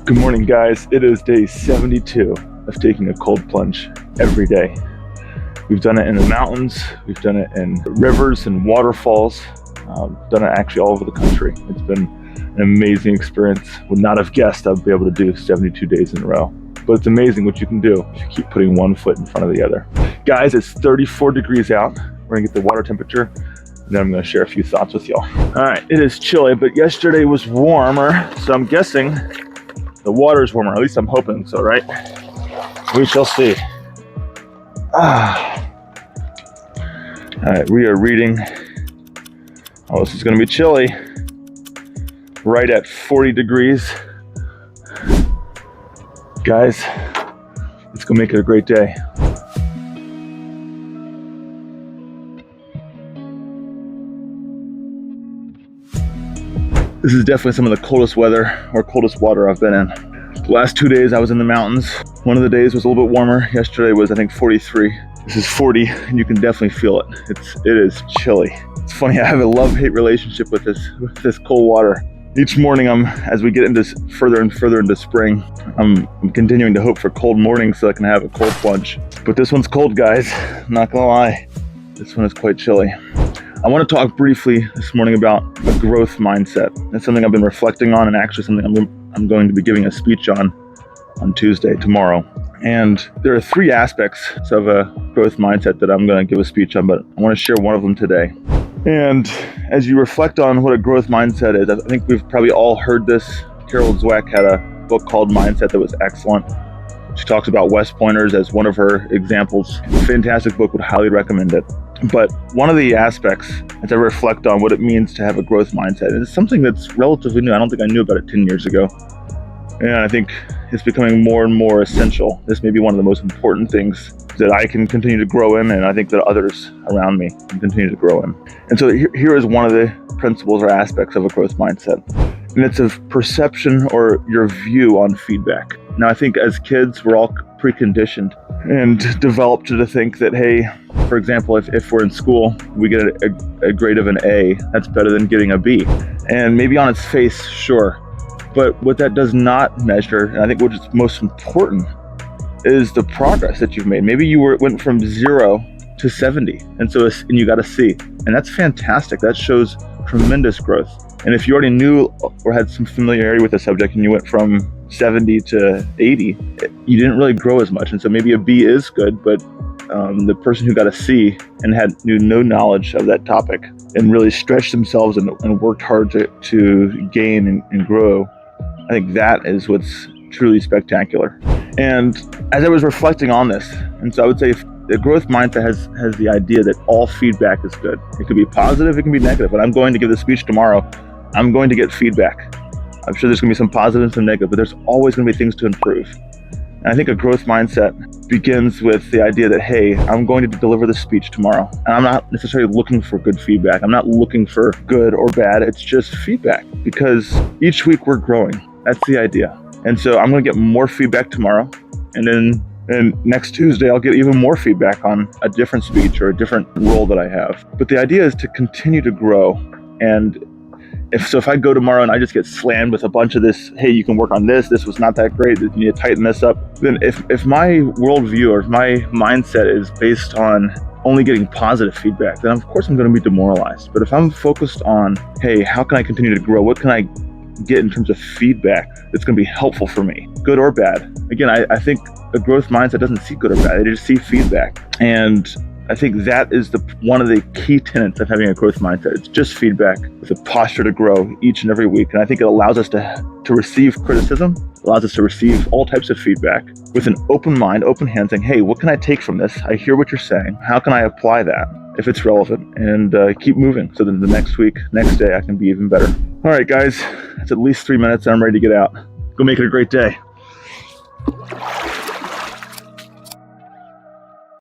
Good morning, guys. It is day 72 of taking a cold plunge every day. We've done it in the mountains, we've done it in rivers and waterfalls, done it actually all over the country. It's been an amazing experience. Would not have guessed I'd be able to do 72 days in a row. But it's amazing what you can do if you keep putting one foot in front of the other. Guys, it's 34 degrees out. We're gonna get the water temperature, and then I'm gonna share a few thoughts with y'all. All right, it is chilly, but yesterday was warmer, so I'm guessing the water is warmer. At least I'm hoping so, right? We shall see. All right, we are reading. Oh, this is gonna be chilly. Right at 40 degrees. Guys, let's go make it a great day. This is definitely some of the coldest weather or coldest water I've been in. The last 2 days I was in the mountains. One of the days was a little bit warmer. Yesterday was, I think, 43. This is 40, and you can definitely feel it. It is chilly. It's funny, I have a love-hate relationship with this cold water. Each morning, as we get into further and further into spring, I'm continuing to hope for cold mornings so I can have a cold plunge. But this one's cold, guys. I'm not gonna lie. This one is quite chilly. I want to talk briefly this morning about a growth mindset. That's something I've been reflecting on, and actually something I'm going to be giving a speech on Tuesday, tomorrow. And there are 3 aspects of a growth mindset that I'm going to give a speech on, but I want to share one of them today. And as you reflect on what a growth mindset is, I think we've probably all heard this. Carol Dweck had a book called Mindset that was excellent. She talks about West Pointers as one of her examples. Fantastic book, would highly recommend it. But one of the aspects, as I reflect on what it means to have a growth mindset, is something that's relatively new. I don't think I knew about it 10 years ago. And I think it's becoming more and more essential. This may be one of the most important things that I can continue to grow in, and I think that others around me can continue to grow in. And so here is one of the principles or aspects of a growth mindset. And it's a perception or your view on feedback. Now, I think as kids, we're all preconditioned and developed to think that, hey, for example, if we're in school, we get a grade of an A, that's better than getting a B. And maybe on its face, sure. But what that does not measure, and I think what is most important, is the progress that you've made. Maybe you went from 0 to 70, and you got a C. And that's fantastic. That shows tremendous growth. And if you already knew or had some familiarity with the subject and you went from 70 to 80, you didn't really grow as much. And so maybe a B is good, but the person who got a C and knew no knowledge of that topic and really stretched themselves and worked hard to gain and grow, I think that is what's truly spectacular. And as I was reflecting on this, and so I would say the growth mindset has the idea that all feedback is good. It could be positive, it can be negative, but I'm going to give the speech tomorrow. I'm going to get feedback. I'm sure there's going to be some positive and some negative, but there's always going to be things to improve. And I think a growth mindset begins with the idea that, hey, I'm going to deliver this speech tomorrow. And I'm not necessarily looking for good feedback. I'm not looking for good or bad. It's just feedback, because each week we're growing. That's the idea. And so I'm going to get more feedback tomorrow. And next Tuesday, I'll get even more feedback on a different speech or a different role that I have. But the idea is to continue to grow. And if I go tomorrow and I just get slammed with a bunch of this, hey, you can work on this was not that great, you need to tighten this up, then if my worldview or if my mindset is based on only getting positive feedback, then of course I'm going to be demoralized. But if I'm focused on, hey, how can I continue to grow? What can I get in terms of feedback that's going to be helpful for me, good or bad? Again, I think a growth mindset doesn't see good or bad. They just see feedback. And I think that is one of the key tenets of having a growth mindset. It's just feedback with a posture to grow each and every week. And I think it allows us to receive criticism, allows us to receive all types of feedback with an open mind, open hand, saying, hey, what can I take from this? I hear what you're saying. How can I apply that if it's relevant? And keep moving so that the next week, next day, I can be even better. All right, guys, that's at least 3 minutes and I'm ready to get out. Go make it a great day.